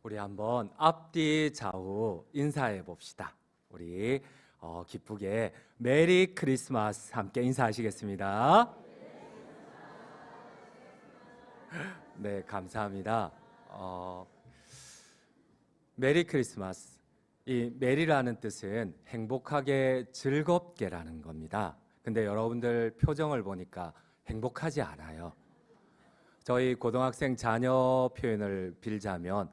우리 한번 앞뒤 좌우 인사해 봅시다. 우리 기쁘게 메리 크리스마스 함께 인사하시겠습니다. 네, 감사합니다. 메리 크리스마스. 이 메리라는 뜻은 행복하게 즐겁게라는 겁니다. 근데 여러분들 표정을 보니까 행복하지 않아요. 저희 고등학생 자녀 표현을 빌자면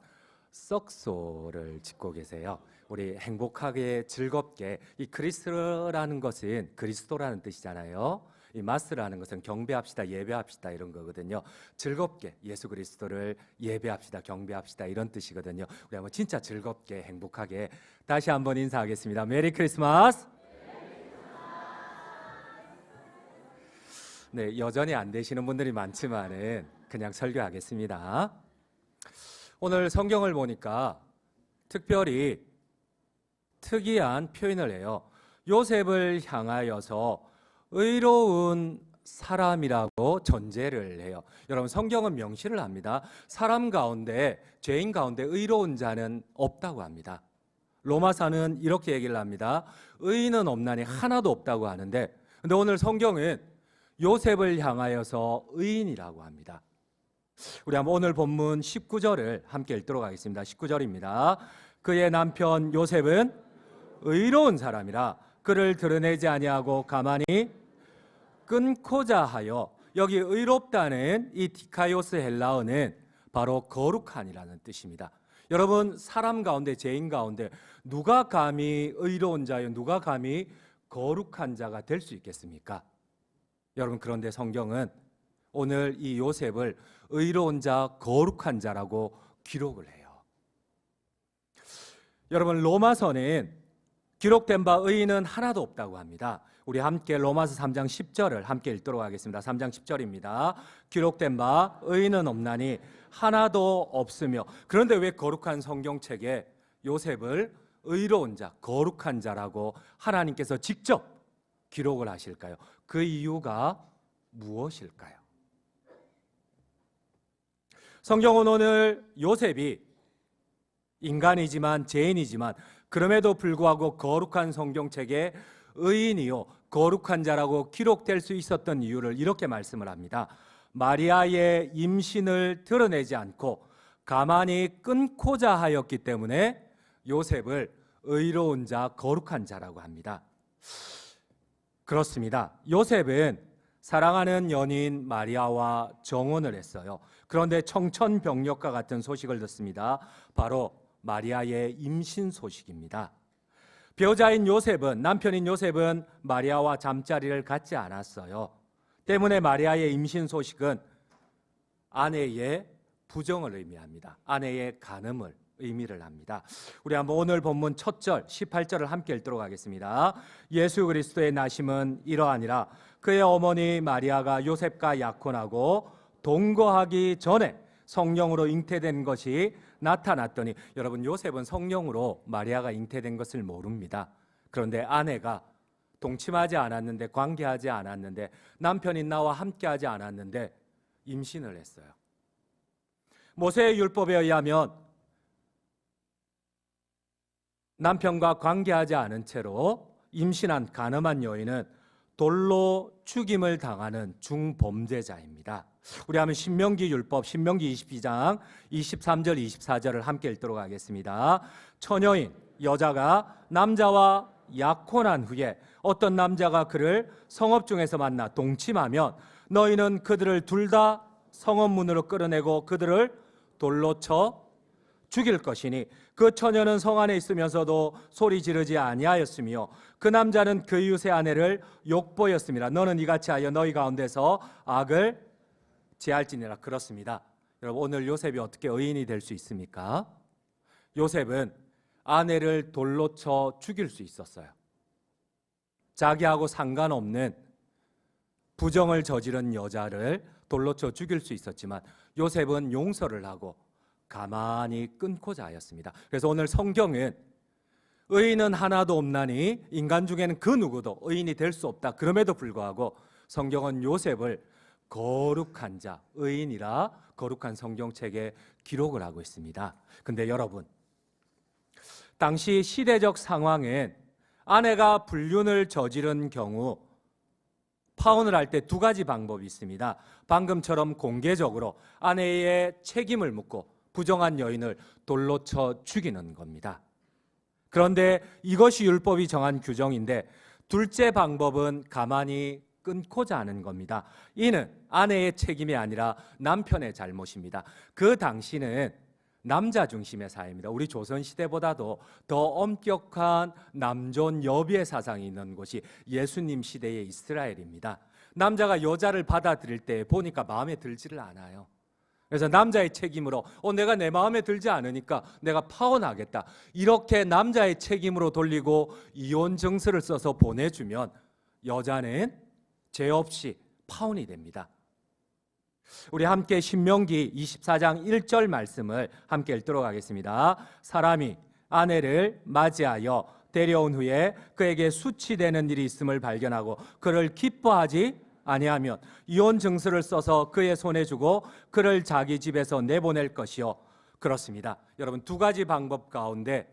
썩소를 짓고 계세요. 우리 행복하게 즐겁게, 이 그리스도라는 것은 그리스도라는 뜻이잖아요. 이 마스라는 것은 경배합시다, 예배합시다 이런 거거든요. 즐겁게 예수 그리스도를 예배합시다, 경배합시다 이런 뜻이거든요. 우리 한번 진짜 즐겁게 행복하게 다시 한번 인사하겠습니다. 메리 크리스마스. 네, 여전히 안 되시는 분들이 많지만은 그냥 설교하겠습니다. 오늘 성경을 보니까 특별히 특이한 표현을 해요. 요셉을 향하여서 의로운 사람이라고 전제를 해요. 여러분, 성경은 명시를 합니다. 사람 가운데, 죄인 가운데 의로운 자는 없다고 합니다. 로마서는 이렇게 얘기를 합니다. 의인은 없나니 하나도 없다고 하는데, 근데 오늘 성경은 요셉을 향하여서 의인이라고 합니다. 우리 한번 오늘 본문 19절을 함께 읽도록 하겠습니다. 19절입니다. 그의 남편 요셉은 의로운 사람이라 그를 드러내지 아니하고 가만히 끊고자 하여, 여기 의롭다는 이 디카이오스 헬라어는 바로 거룩한이라는 뜻입니다. 여러분, 사람 가운데, 죄인 가운데 누가 감히 의로운 자요, 누가 감히 거룩한 자가 될 수 있겠습니까? 여러분, 그런데 성경은 오늘 이 요셉을 의로운 자, 거룩한 자라고 기록을 해요. 여러분, 로마서는 기록된 바 의인은 하나도 없다고 합니다. 우리 함께 로마서 3장 10절을 함께 읽도록 하겠습니다. 3장 10절입니다. 기록된 바 의인은 없나니 하나도 없으며. 그런데 왜 거룩한 성경책에 요셉을 의로운 자, 거룩한 자라고 하나님께서 직접 기록을 하실까요? 그 이유가 무엇일까요? 성경은 오늘 요셉이 인간이지만 죄인이지만 그럼에도 불구하고 거룩한 성경책에 의인이요 거룩한 자라고 기록될 수 있었던 이유를 이렇게 말씀을 합니다. 마리아의 임신을 드러내지 않고 가만히 끊고자 하였기 때문에 요셉을 의로운 자, 거룩한 자라고 합니다. 그렇습니다. 요셉은 사랑하는 연인 마리아와 정혼을 했어요. 그런데 청천벽력과 같은 소식을 듣습니다. 바로 마리아의 임신 소식입니다. 배우자인 요셉은, 남편인 요셉은 마리아와 잠자리를 갖지 않았어요. 때문에 마리아의 임신 소식은 아내의 부정을 의미합니다. 아내의 간음을 의미를 합니다. 우리 한번 오늘 본문 첫 절 18절을 함께 읽도록 하겠습니다. 예수 그리스도의 나심은 이러하니라. 그의 어머니 마리아가 요셉과 약혼하고 동거하기 전에 성령으로 잉태된 것이 나타났더니, 여러분, 요셉은 성령으로 마리아가 잉태된 것을 모릅니다. 그런데 아내가 동침하지 않았는데, 관계하지 않았는데, 남편인 나와 함께하지 않았는데 임신을 했어요. 모세의 율법에 의하면 남편과 관계하지 않은 채로 임신한 간음한 여인은 돌로 죽임을 당하는 중범죄자입니다. 우리 하면 신명기 율법 신명기 22장 23절 24절을 함께 읽도록 하겠습니다. 처녀인 여자가 남자와 약혼한 후에 어떤 남자가 그를 성읍 중에서 만나 동침하면 너희는 그들을 둘 다 성읍 문으로 끌어내고 그들을 돌로 쳐 죽일 것이니 그 처녀는 성 안에 있으면서도 소리 지르지 아니하였으며 그 남자는 그 이웃의 아내를 욕보였습니다. 너는 이같이 하여 너희 가운데서 악을 제할지니라. 그렇습니다. 여러분, 오늘 요셉이 어떻게 의인이 될 수 있습니까? 요셉은 아내를 돌로 쳐 죽일 수 있었어요. 자기하고 상관없는 부정을 저지른 여자를 돌로 쳐 죽일 수 있었지만 요셉은 용서를 하고 가만히 끊고자 하였습니다. 그래서 오늘 성경은 의인은 하나도 없나니 인간 중에는 그 누구도 의인이 될 수 없다. 그럼에도 불구하고 성경은 요셉을 거룩한 자, 의인이라 거룩한 성경책에 기록을 하고 있습니다. 근데 여러분, 당시 시대적 상황엔 아내가 불륜을 저지른 경우 파혼을 할 때 두 가지 방법이 있습니다. 방금처럼 공개적으로 아내의 책임을 묻고 부정한 여인을 돌로 쳐 죽이는 겁니다. 그런데 이것이 율법이 정한 규정인데, 둘째 방법은 가만히 끊고자 하는 겁니다. 이는 아내의 책임이 아니라 남편의 잘못입니다. 그 당시는 남자 중심의 사회입니다. 우리 조선시대보다도 더 엄격한 남존 여비의 사상이 있는 곳이 예수님 시대의 이스라엘입니다. 남자가 여자를 받아들일 때 보니까 마음에 들지를 않아요. 그래서 남자의 책임으로 내가 내 마음에 들지 않으니까 내가 파혼하겠다, 이렇게 남자의 책임으로 돌리고 이혼 증서를 써서 보내주면 여자는 죄 없이 파혼이 됩니다. 우리 함께 신명기 24장 1절 말씀을 함께 읽도록 하겠습니다. 사람이 아내를 맞이하여 데려온 후에 그에게 수치되는 일이 있음을 발견하고 그를 기뻐하지 아니하면 이혼 증서를 써서 그의 손에 주고 그를 자기 집에서 내보낼 것이요. 그렇습니다. 여러분, 두 가지 방법 가운데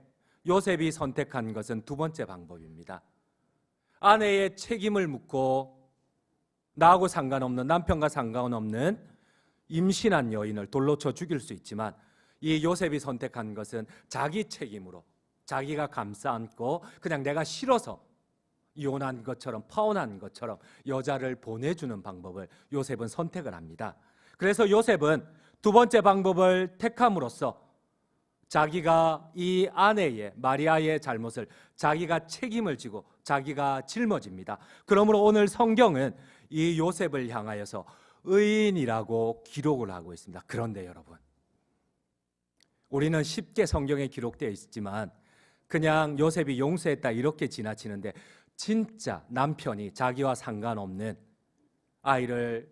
요셉이 선택한 것은 두 번째 방법입니다. 아내의 책임을 묻고 나하고 상관없는, 남편과 상관없는 임신한 여인을 돌로 쳐 죽일 수 있지만, 이 요셉이 선택한 것은 자기 책임으로 자기가 감싸 안고 그냥 내가 싫어서 이혼한 것처럼, 파혼한 것처럼 여자를 보내주는 방법을 요셉은 선택을 합니다. 그래서 요셉은 두 번째 방법을 택함으로써 자기가 이 아내의, 마리아의 잘못을 자기가 책임을 지고 자기가 짊어집니다. 그러므로 오늘 성경은 이 요셉을 향하여서 의인이라고 기록을 하고 있습니다. 그런데 여러분, 우리는 쉽게 성경에 기록되어 있지만 그냥 요셉이 용서했다 이렇게 지나치는데, 진짜 남편이 자기와 상관없는 아이를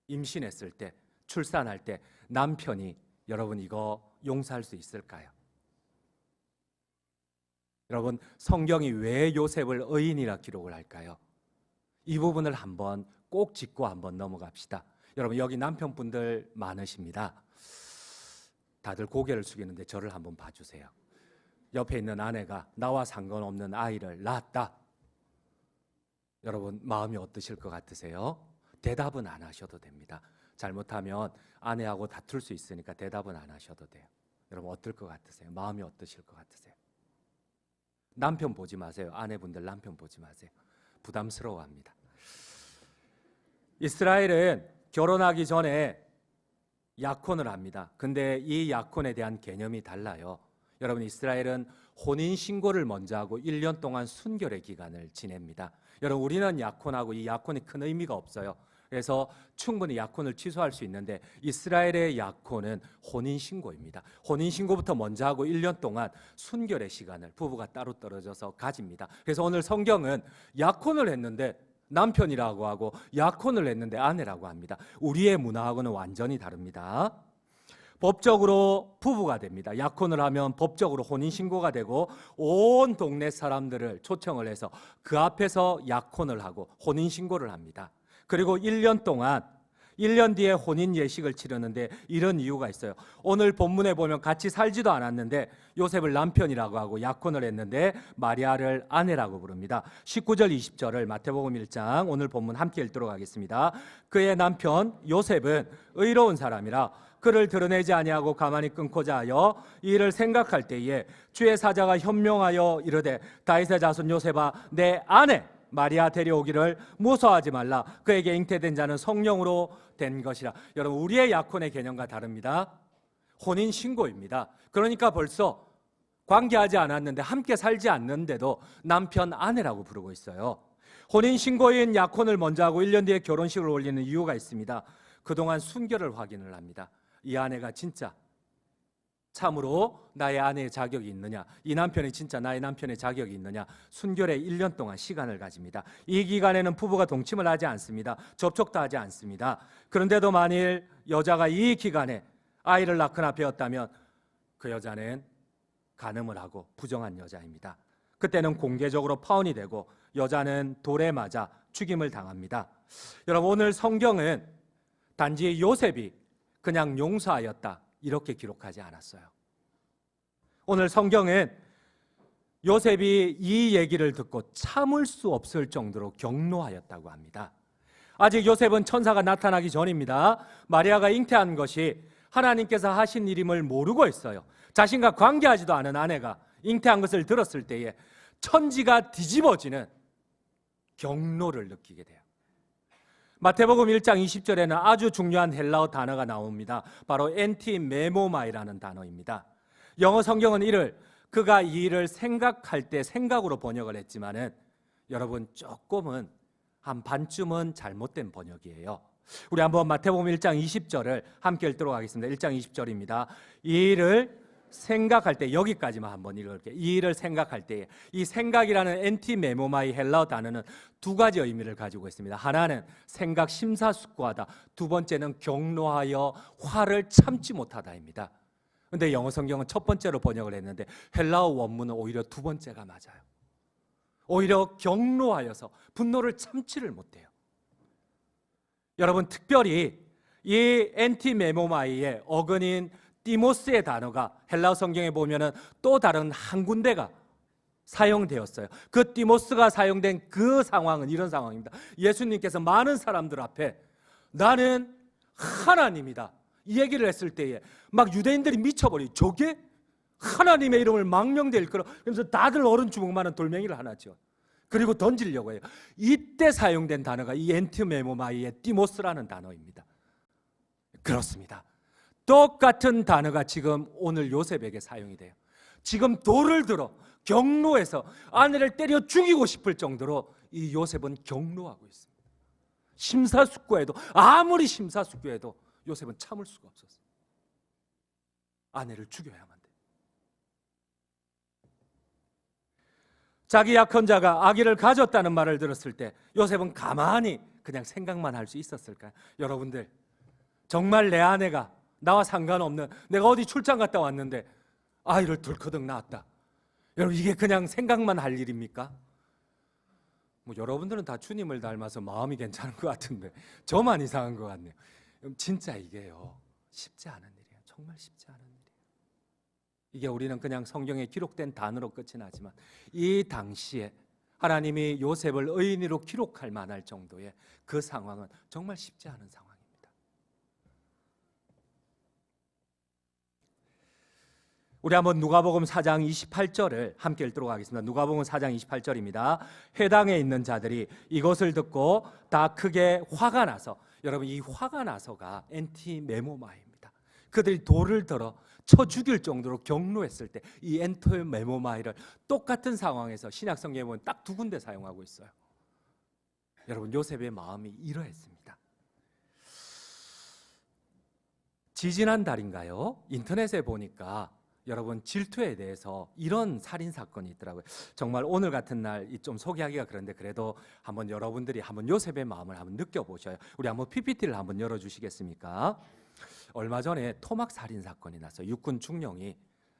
임신했을 때, 출산할 때 남편이, 여러분, 이거 용서할 수 있을까요? 여러분, 성경이 왜 요셉을 의인이라 기록을 할까요? 이 부분을 한번 꼭 짚고 한번 넘어갑시다. 여러분, 여기 남편분들 많으십니다. 다들 고개를 숙이는데 저를 한번 봐주세요. 옆에 있는 아내가 나와 상관없는 아이를 낳았다. 여러분, 마음이 어떠실 것 같으세요? 대답은 안 하셔도 됩니다. 잘못하면 아내하고 다툴 수 있으니까 대답은 안 하셔도 돼요. 여러분, 어떨 것 같으세요? 마음이 어떠실 것 같으세요? 남편 보지 마세요. 아내분들 남편 보지 마세요. 부담스러워합니다. 이스라엘은 결혼하기 전에 약혼을 합니다. 근데 이 약혼에 대한 개념이 달라요. 여러분, 이스라엘은 혼인신고를 먼저 하고 1년 동안 순결의 기간을 지냅니다. 여러분, 우리는 약혼하고 이 약혼이 큰 의미가 없어요. 그래서 충분히 약혼을 취소할 수 있는데, 이스라엘의 약혼은 혼인신고입니다. 혼인신고부터 먼저 하고 1년 동안 순결의 시간을 부부가 따로 떨어져서 가집니다. 그래서 오늘 성경은 약혼을 했는데 남편이라고 하고 약혼을 했는데 아내라고 합니다. 우리의 문화하고는 완전히 다릅니다. 법적으로 부부가 됩니다. 약혼을 하면 법적으로 혼인신고가 되고 온 동네 사람들을 초청을 해서 그 앞에서 약혼을 하고 혼인신고를 합니다. 그리고 1년 동안, 1년 뒤에 혼인 예식을 치르는데 이런 이유가 있어요. 오늘 본문에 보면 같이 살지도 않았는데 요셉을 남편이라고 하고 약혼을 했는데 마리아를 아내라고 부릅니다. 19절 20절을 마태복음 1장 오늘 본문 함께 읽도록 하겠습니다. 그의 남편 요셉은 의로운 사람이라 그를 드러내지 아니하고 가만히 끊고자 하여 이 일을 생각할 때에 주의 사자가 현명하여 이르되 다윗의 자손 요셉아, 내 아내 마리아 데려오기를 무서워하지 말라. 그에게 잉태된 자는 성령으로 된 것이라. 여러분, 우리의 약혼의 개념과 다릅니다. 혼인신고입니다. 그러니까 벌써 관계하지 않았는데, 함께 살지 않는데도 남편, 아내라고 부르고 있어요. 혼인신고인 약혼을 먼저 하고 1년 뒤에 결혼식을 올리는 이유가 있습니다. 그동안 순결을 확인을 합니다. 이 아내가 진짜 참으로 나의 아내의 자격이 있느냐, 이 남편이 진짜 나의 남편의 자격이 있느냐, 순결에 1년 동안 시간을 가집니다. 이 기간에는 부부가 동침을 하지 않습니다. 접촉도 하지 않습니다. 그런데도 만일 여자가 이 기간에 아이를 낳거나 배웠다면 그 여자는 간음을 하고 부정한 여자입니다. 그때는 공개적으로 파혼이 되고 여자는 돌에 맞아 죽임을 당합니다. 여러분, 오늘 성경은 단지 요셉이 그냥 용서하였다 이렇게 기록하지 않았어요. 오늘 성경은 요셉이 이 얘기를 듣고 참을 수 없을 정도로 경노하였다고 합니다. 아직 요셉은 천사가 나타나기 전입니다. 마리아가 잉태한 것이 하나님께서 하신 일임을 모르고 있어요. 자신과 관계하지도 않은 아내가 잉태한 것을 들었을 때에 천지가 뒤집어지는 경노를 느끼게 돼요. 마태복음 1장 20절에는 아주 중요한 헬라어 단어가 나옵니다. 바로 엔티메모마이라는 단어입니다. 영어 성경은 이를 그가 이 일을 생각할 때 생각으로 번역을 했지만은 여러분 조금은 한 반쯤은 잘못된 번역이에요. 우리 한번 마태복음 1장 20절을 함께 읽도록 하겠습니다. 1장 20절입니다. 이 일을 생각할 때, 여기까지만 한번 읽을게요. 이 일을 생각할 때에, 이 생각이라는 엔티메모마이 헬라어 단어는 두 가지 의미를 가지고 있습니다. 하나는 생각 심사숙고하다, 두 번째는 경노하여 화를 참지 못하다입니다. 근데 영어 성경은 첫 번째로 번역을 했는데 헬라어 원문은 오히려 두 번째가 맞아요. 오히려 경노하여서 분노를 참지를 못해요. 여러분, 특별히 이 엔티메모마이의 어근인 디모스의 단어가 헬라어 성경에 보면은 또 다른 한 군데가 사용되었어요. 그 디모스가 사용된 그 상황은 이런 상황입니다. 예수님께서 많은 사람들 앞에 나는 하나님이다 이 얘기를 했을 때에 막 유대인들이 미쳐버리고 저게 하나님의 이름을 망령되일 거라 그러면서 다들 얼음 주먹만한 돌멩이를 하나 죠. 그리고 던지려고 해요. 이때 사용된 단어가 이 엔티메모마이의 디모스라는 단어입니다. 그렇습니다. 똑같은 단어가 지금 오늘 요셉에게 사용이 돼요. 지금 돌을 들어 경노해서 아내를 때려 죽이고 싶을 정도로 이 요셉은 경노하고 있습니다. 심사숙고해도, 아무리 심사숙고해도 요셉은 참을 수가 없었어요. 아내를 죽여야만 돼. 자기 약혼자가 아기를 가졌다는 말을 들었을 때 요셉은 가만히 그냥 생각만 할 수 있었을까요? 여러분들, 정말 내 아내가 나와 상관없는, 내가 어디 출장 갔다 왔는데 아이를 덜커덕 낳았다, 여러분 이게 그냥 생각만 할 일입니까? 뭐 여러분들은 다 주님을 닮아서 마음이 괜찮은 것 같은데 저만 이상한 것 같네요. 진짜 이게요 쉽지 않은 일이에요. 정말 쉽지 않은 일이에요. 이게 우리는 그냥 성경에 기록된 단어로 끝이 나지만 이 당시에 하나님이 요셉을 의인으로 기록할 만할 정도의 그 상황은 정말 쉽지 않은 상황입니다. 우리 한번 누가복음 4장 28절을 함께 읽도록 하겠습니다. 누가복음 4장 28절입니다. 회당에 있는 자들이 이것을 듣고 다 크게 화가 나서, 여러분 이 화가 나서가 엔티메모마이입니다. 그들이 돌을 들어 쳐 죽일 정도로 경노했을 때 이 엔티메모마이를 똑같은 상황에서 신약 성경에 보면 딱 두 군데 사용하고 있어요. 여러분, 요셉의 마음이 이러했습니다. 지지난 달인가요? 인터넷에 보니까 여러분 질투에 대해서 이런 살인 사건이 있더라고요. 정말 오늘 같은 날 좀 소개하기가 그런데 그래도 한번 여러분들이 한번 요셉의 마음을 한번 느껴보셔요. 우리 한번 PPT를 한번 열어주시겠습니까? 얼마 전에 토막 살인 사건이 났어요. 육군 중령이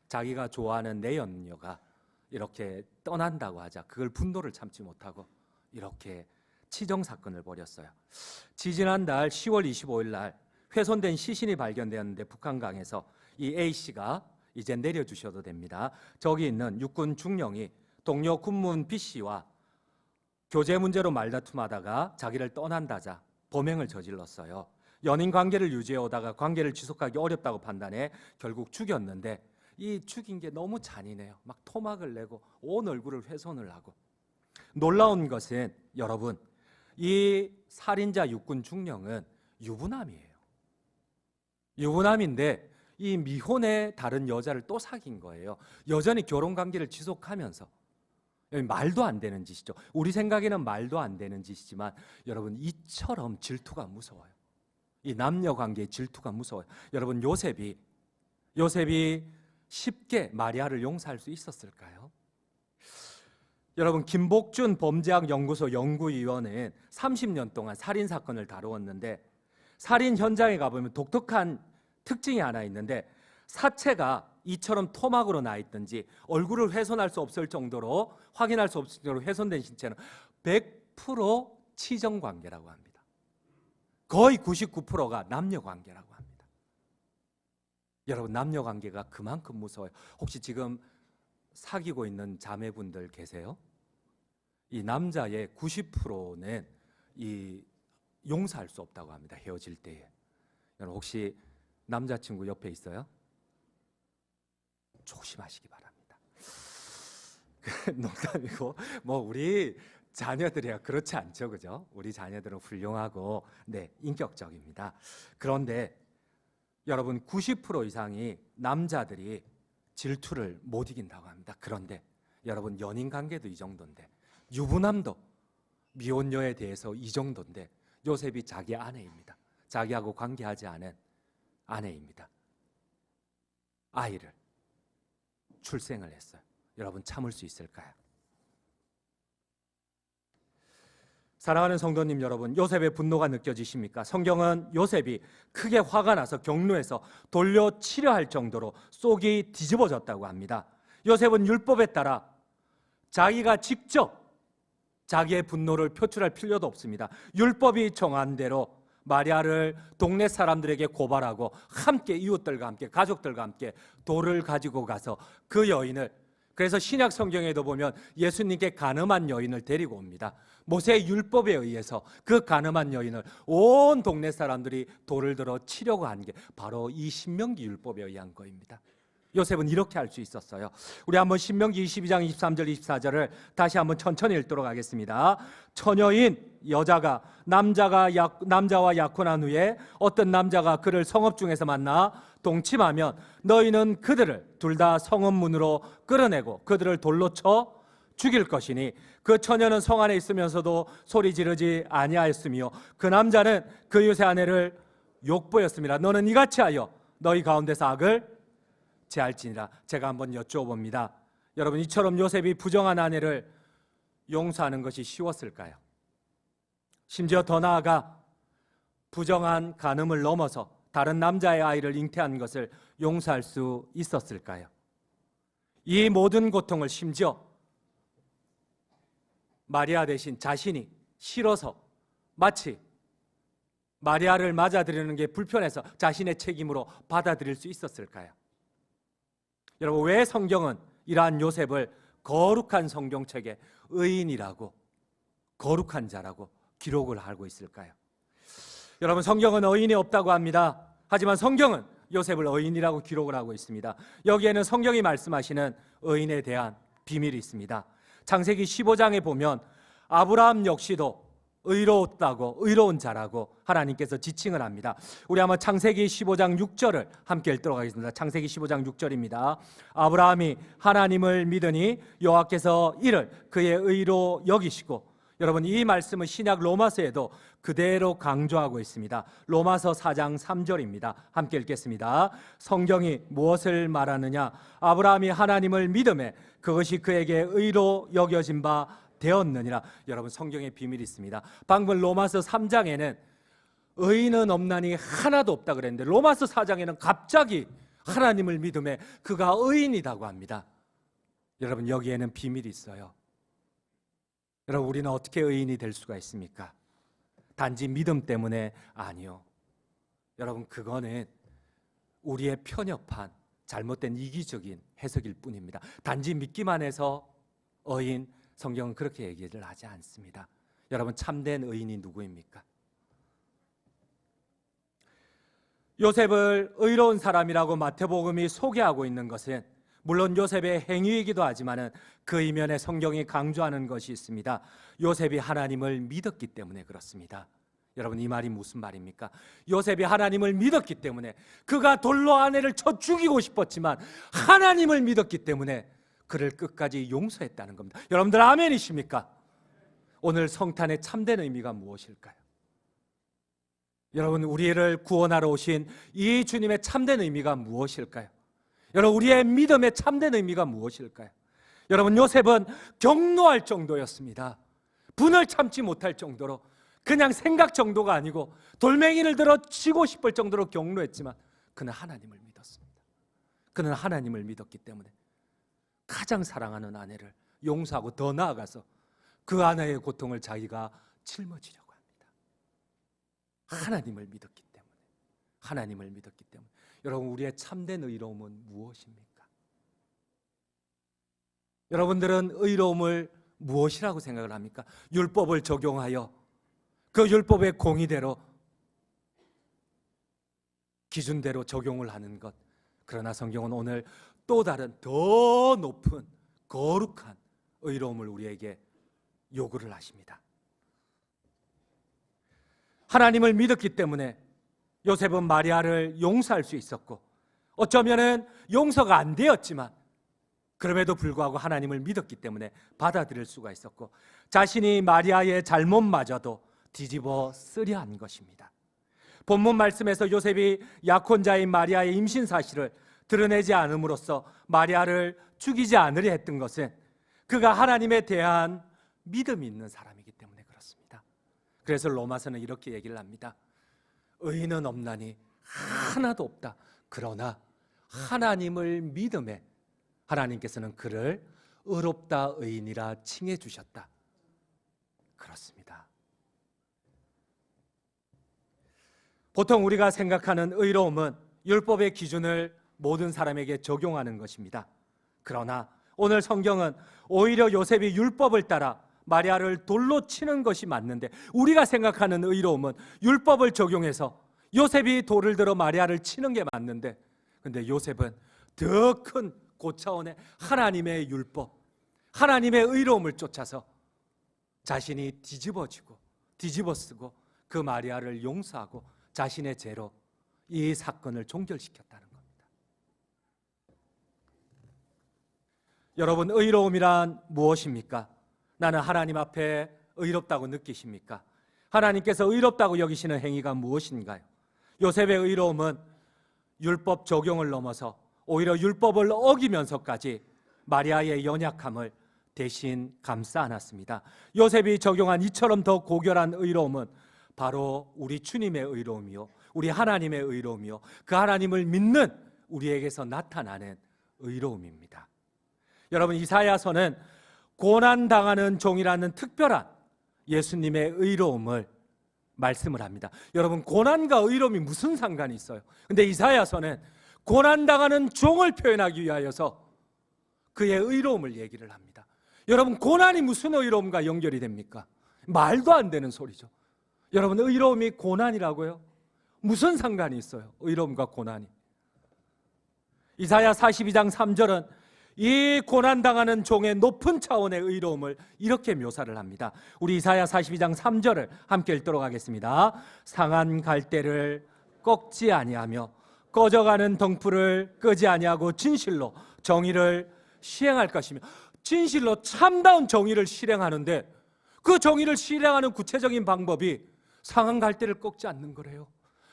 자기가 좋아하는 내연녀가 이렇게 떠난다고 하자 그걸 분노를 참지 못하고 이렇게 치정 사건을 벌였어요. 지지난달 10월 25일 날 훼손된 시신이 발견되었는데 북한강에서 이 A씨가 이제 내려주셔도 됩니다. 저기 있는 육군 중령이 동료 군문 B씨와 교제 문제로 말다툼하다가 자기를 떠난다자 범행을 저질렀어요. 연인 관계를 유지해 오다가 관계를 지속하기 어렵다고 판단해 결국 죽였는데 이 죽인 게 너무 잔인해요. 막 토막을 내고 온 얼굴을 훼손을 하고. 놀라운 것은 여러분, 이 살인자 육군 중령은 유부남이에요. 유부남인데 이 미혼의 다른 여자를 또 사귄 거예요. 여전히 결혼 관계를 지속하면서. 말도 안 되는 짓이죠. 우리 생각에는 말도 안 되는 짓이지만 여러분, 이처럼 질투가 무서워요. 이 남녀 관계의 질투가 무서워요. 여러분, 요셉이 쉽게 마리아를 용서할 수 있었을까요? 여러분, 김복준 범죄학 연구소 연구위원은 30년 동안 살인 사건을 다루었는데 살인 현장에 가보면 독특한 특징이 하나 있는데 사체가 이처럼 토막으로 나 있든지 얼굴을 훼손할 수 없을 정도로 확인할 수 없을 정도로 훼손된 신체는 100% 치정 관계라고 합니다. 거의 99%가 남녀 관계라고 합니다. 여러분, 남녀 관계가 그만큼 무서워요. 혹시 지금 사귀고 있는 자매분들 계세요? 이 남자의 90%는 이 용서할 수 없다고 합니다. 헤어질 때에. 여러분, 혹시 남자친구 옆에 있어요? 조심하시기 바랍니다. 농담이고, 뭐 우리 자녀들이야 그렇지 않죠, 그죠? 우리 자녀들은 훌륭하고 인격적입니다. 그런데 여러분, 90% 이상이 남자들이 질투를 못 이긴다고 합니다. 그런데 여러분, 연인 관계도 이 정도인데, 유부남도 미혼녀에 대해서 이 정도인데, 요셉이 자기 아내입니다. 자기하고 관계하지 않은 아내입니다. 아이를 출생을 했어요. 여러분, 참을 수 있을까요? 사랑하는 성도님 여러분, 요셉의 분노가 느껴지십니까? 성경은 요셉이 크게 화가 나서 격노해서 돌려치려 할 정도로 속이 뒤집어졌다고 합니다. 요셉은 율법에 따라 자기가 직접 자기의 분노를 표출할 필요도 없습니다. 율법이 정한 대로 마리아를 동네 사람들에게 고발하고 함께 이웃들과 함께 가족들과 함께 돌을 가지고 가서 그 여인을, 그래서 신약 성경에도 보면 예수님께 가늠한 여인을 데리고 옵니다. 모세의 율법에 의해서 그 가늠한 여인을 온 동네 사람들이 돌을 들어 치려고 한 게 바로 이 신명기 율법에 의한 거입니다. 요셉은 이렇게 할 수 있었어요. 우리 한번 신명기 22장 23절 24절을 다시 한번 천천히 읽도록 하겠습니다. 처녀인 여자가 남자와 약혼한 후에 어떤 남자가 그를 성읍 중에서 만나 동침하면 너희는 그들을 둘 다 성읍 문으로 끌어내고 그들을 돌로 쳐 죽일 것이니 그 처녀는 성 안에 있으면서도 소리 지르지 아니하였으며 그 남자는 그 이웃의 아내를 욕보였습니다. 너는 이같이 하여 너희 가운데서 악을 제할지니라. 제가 한번 여쭤봅니다. 여러분, 이처럼 요셉이 부정한 아내를 용서하는 것이 쉬웠을까요? 심지어 더 나아가 부정한 간음을 넘어서 다른 남자의 아이를 잉태한 것을 용서할 수 있었을까요? 이 모든 고통을 심지어 마리아 대신 자신이 싫어서 마치 마리아를 맞아들이는 게 불편해서 자신의 책임으로 받아들일 수 있었을까요? 여러분, 왜 성경은 이러한 요셉을 거룩한 성경책에 의인이라고, 거룩한 자라고 기록을 하고 있을까요? 여러분, 성경은 의인이 없다고 합니다. 하지만 성경은 요셉을 의인이라고 기록을 하고 있습니다. 여기에는 성경이 말씀하시는 의인에 대한 비밀이 있습니다. 창세기 15장에 보면 아브라함 역시도 의로운 자라고 하나님께서 지칭을 합니다. 우리 한번 창세기 15장 6절을 함께 읽도록 하겠습니다. 창세기 15장 6절입니다. 아브라함이 하나님을 믿으니 여호와께서 이를 그의 의로 여기시고, 여러분, 이 말씀은 신약 로마서에도 그대로 강조하고 있습니다. 로마서 4장 3절입니다. 함께 읽겠습니다. 성경이 무엇을 말하느냐? 아브라함이 하나님을 믿음에 그것이 그에게 의로 여겨진 바 되었느니라. 여러분, 성경에 비밀이 있습니다. 방금 로마서 3장에는 의인은 없나니 하나도 없다 그랬는데 로마서 4장에는 갑자기 하나님을 믿음에 그가 의인이라고 합니다. 여러분, 여기에는 비밀이 있어요. 여러분, 우리는 어떻게 의인이 될 수가 있습니까? 단지 믿음 때문에 아니요. 여러분, 그거는 우리의 편협한 잘못된 이기적인 해석일 뿐입니다. 단지 믿기만 해서 의인, 성경은 그렇게 얘기를 하지 않습니다. 여러분, 참된 의인이 누구입니까? 요셉을 의로운 사람이라고 마태복음이 소개하고 있는 것은 물론 요셉의 행위이기도 하지만 그 이면에 성경이 강조하는 것이 있습니다. 요셉이 하나님을 믿었기 때문에 그렇습니다. 여러분, 이 말이 무슨 말입니까? 요셉이 하나님을 믿었기 때문에, 그가 돌로 아내를 쳐 죽이고 싶었지만 하나님을 믿었기 때문에 그를 끝까지 용서했다는 겁니다. 여러분들 아멘이십니까? 오늘 성탄의 참된 의미가 무엇일까요? 여러분, 우리를 구원하러 오신 이 주님의 참된 의미가 무엇일까요? 여러분, 우리의 믿음의 참된 의미가 무엇일까요? 여러분, 요셉은 격노할 정도였습니다. 분을 참지 못할 정도로, 그냥 생각 정도가 아니고 돌멩이를 들어 치고 싶을 정도로 격노했지만 그는 하나님을 믿었습니다. 그는 하나님을 믿었기 때문에 가장 사랑하는 아내를 용서하고 더 나아가서 그 아내의 고통을 자기가 짊어지려고 합니다. 하나님을 믿었기 때문에. 하나님을 믿었기 때문에. 여러분, 우리의 참된 의로움은 무엇입니까? 여러분들은 의로움을 무엇이라고 생각을 합니까? 율법을 적용하여 그 율법의 공의대로 기준대로 적용을 하는 것. 그러나 성경은 오늘 또 다른 더 높은 거룩한 의로움을 우리에게 요구를 하십니다. 하나님을 믿었기 때문에 요셉은 마리아를 용서할 수 있었고, 어쩌면은 용서가 안 되었지만 그럼에도 불구하고 하나님을 믿었기 때문에 받아들일 수가 있었고, 자신이 마리아의 잘못마저도 뒤집어 쓰려 한 것입니다. 본문 말씀에서 요셉이 약혼자인 마리아의 임신 사실을 드러내지 않음으로써 마리아를 죽이지 않으려 했던 것은 그가 하나님에 대한 믿음이 있는 사람이기 때문에 그렇습니다. 그래서 로마서는 이렇게 얘기를 합니다. 의인은 없나니 하나도 없다. 그러나 하나님을 믿음에 하나님께서는 그를 의롭다 의인이라 칭해 주셨다. 그렇습니다. 보통 우리가 생각하는 의로움은 율법의 기준을 모든 사람에게 적용하는 것입니다. 그러나 오늘 성경은 오히려 요셉이 율법을 따라 마리아를 돌로 치는 것이 맞는데, 우리가 생각하는 의로움은 율법을 적용해서 요셉이 돌을 들어 마리아를 치는 게 맞는데, 근데 요셉은 더 큰 고차원의 하나님의 율법, 하나님의 의로움을 쫓아서 자신이 뒤집어지고 뒤집어 쓰고 그 마리아를 용서하고 자신의 죄로 이 사건을 종결시켰다는 겁니다. 여러분, 의로움이란 무엇입니까? 나는 하나님 앞에 의롭다고 느끼십니까? 하나님께서 의롭다고 여기시는 행위가 무엇인가요? 요셉의 의로움은 율법 적용을 넘어서 오히려 율법을 어기면서까지 마리아의 연약함을 대신 감싸 안았습니다. 요셉이 적용한 이처럼 더 고결한 의로움은 바로 우리 주님의 의로움이요, 우리 하나님의 의로움이요, 그 하나님을 믿는 우리에게서 나타나는 의로움입니다. 여러분, 이사야서는 고난당하는 종이라는 특별한 예수님의 의로움을 말씀을 합니다. 여러분, 고난과 의로움이 무슨 상관이 있어요? 근데 이사야서는 고난당하는 종을 표현하기 위하여서 그의 의로움을 얘기를 합니다. 여러분, 고난이 무슨 의로움과 연결이 됩니까? 말도 안 되는 소리죠. 여러분, 의로움이 고난이라고요? 무슨 상관이 있어요? 의로움과 고난이. 이사야 42장 3절은 이 고난당하는 종의 높은 차원의 의로움을 이렇게 묘사를 합니다. 우리 이사야 42장 3절을 함께 읽도록 하겠습니다. 상한 갈대를 꺾지 아니하며 꺼져가는 덩풀을 끄지 아니하고 진실로 정의를 시행할 것이며, 진실로 참다운 정의를 실행하는데 그 정의를 실행하는 구체적인 방법이 상한 갈대를 꺾지 않는 거래요.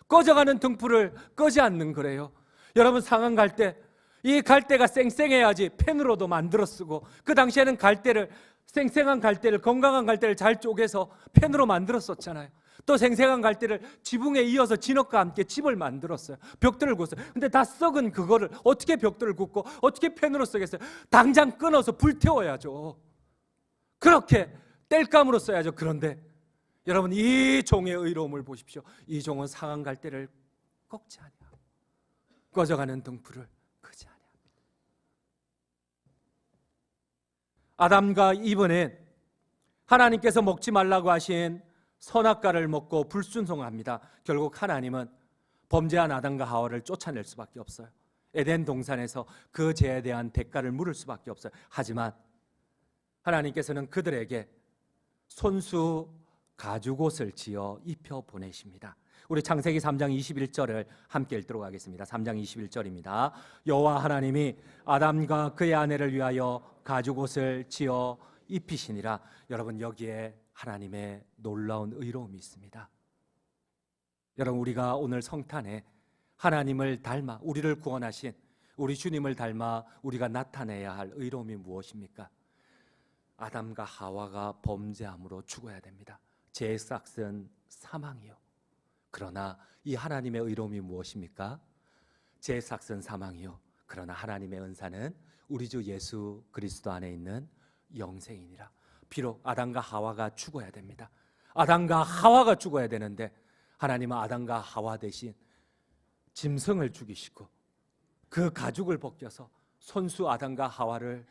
꺼져가는 등불을 끄지 않는 거래요. 여러분, 상한 갈대, 이 갈대가 쌩쌩해야지 펜으로도 만들어 쓰고, 그 당시에는 갈대를, 쌩쌩한 갈대를, 건강한 갈대를 잘 쪼개서 펜으로 만들어 썼잖아요. 또 생생한 갈대를 지붕에 이어서 진흙과 함께 집을 만들었어요. 벽돌을 굽었어요. 근데 다 썩은 그거를 어떻게 벽돌을 굽고 어떻게 펜으로 쓰겠어요? 당장 끊어서 불태워야죠. 그렇게 땔감으로 써야죠. 그런데 여러분, 이 종의 의로움을 보십시오. 이 종은 상한 갈대를 꺾지 아니하고 꺼져가는 등불을 끄지 아니합니다. 아담과 이브는 하나님께서 먹지 말라고 하신 선악과를 먹고 불순종합니다. 결국 하나님은 범죄한 아담과 하와를 쫓아낼 수밖에 없어요. 에덴 동산에서 그 죄에 대한 대가를 물을 수밖에 없어요. 하지만 하나님께서는 그들에게 손수 가죽옷을 지어 입혀 보내십니다. 우리 창세기 3장 21절을 함께 읽도록 하겠습니다. 3장 21절입니다. 여호와 하나님이 아담과 그의 아내를 위하여 가죽옷을 지어 입히시니라. 여러분, 여기에 하나님의 놀라운 의로움이 있습니다. 여러분, 우리가 오늘 성탄에 하나님을 닮아 우리를 구원하신 우리 주님을 닮아 우리가 나타내야 할 의로움이 무엇입니까? 아담과 하와가 범죄함으로 죽어야 됩니다. 죄의 삭은 사망이요. 그러나 이 하나님의 의로움이 무엇입니까? 죄의 삭은 사망이요. 그러나 하나님의 은사는 우리 주 예수 그리스도 안에 있는 영생이니라. 비록 아담과 하와가 죽어야 됩니다. 아담과 하와가 죽어야 되는데 하나님은 아담과 하와 대신 짐승을 죽이시고 그 가죽을 벗겨서 손수 아담과 하와를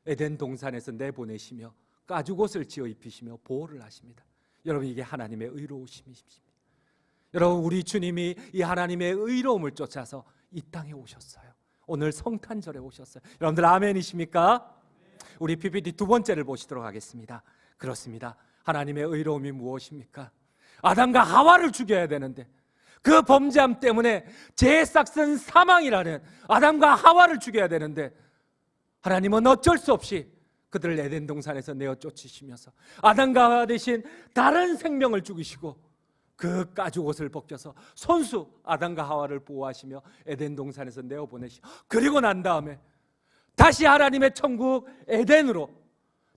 에덴 동산에서 내보내시며 가죽옷을 지어 입히시며 보호를 하십니다. 여러분, 이게 하나님의 의로우심이십니다. 여러분, 우리 주님이 이 하나님의 의로움을 쫓아서 이 땅에 오셨어요. 오늘 성탄절에 오셨어요. 여러분들 아멘이십니까? 우리 PPT 두 번째를 보시도록 하겠습니다. 그렇습니다. 하나님의 의로움이 무엇입니까? 아담과 하와를 죽여야 되는데 그 범죄함 때문에 죄의 싹슨 사망이라는 아담과 하와를 죽여야 되는데 하나님은 어쩔 수 없이 그들을 에덴 동산에서 내어 쫓으시면서 아담과 하와 대신 다른 생명을 죽이시고 그 가죽옷을 벗겨서 손수 아담과 하와를 보호하시며 에덴 동산에서 내어 보내시고, 그리고 난 다음에 다시 하나님의 천국 에덴으로,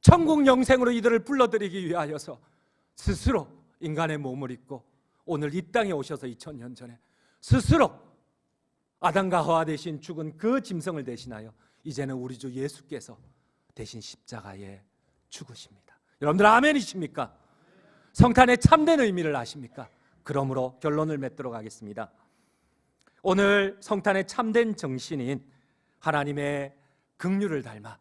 천국 영생으로 이들을 불러들이기 위하여서 스스로 인간의 몸을 입고 오늘 이 땅에 오셔서 2000년 전에 스스로 아담과 하와 대신 죽은 그 짐승을 대신하여 이제는 우리 주 예수께서 대신 십자가에 죽으십니다. 여러분들 아멘이십니까? 성탄의 참된 의미를 아십니까? 그러므로 결론을 맺도록 하겠습니다. 오늘 성탄의 참된 정신인 하나님의 긍휼을 닮아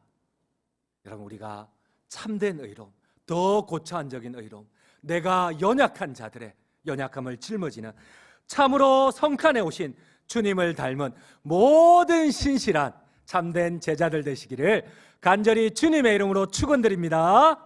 여러분, 우리가 참된 의로움, 더 고차원적인 의로움, 내가 연약한 자들의 연약함을 짊어지는 참으로 성탄에 오신 주님을 닮은 모든 신실한 참된 제자들 되시기를 간절히 주님의 이름으로 축원드립니다.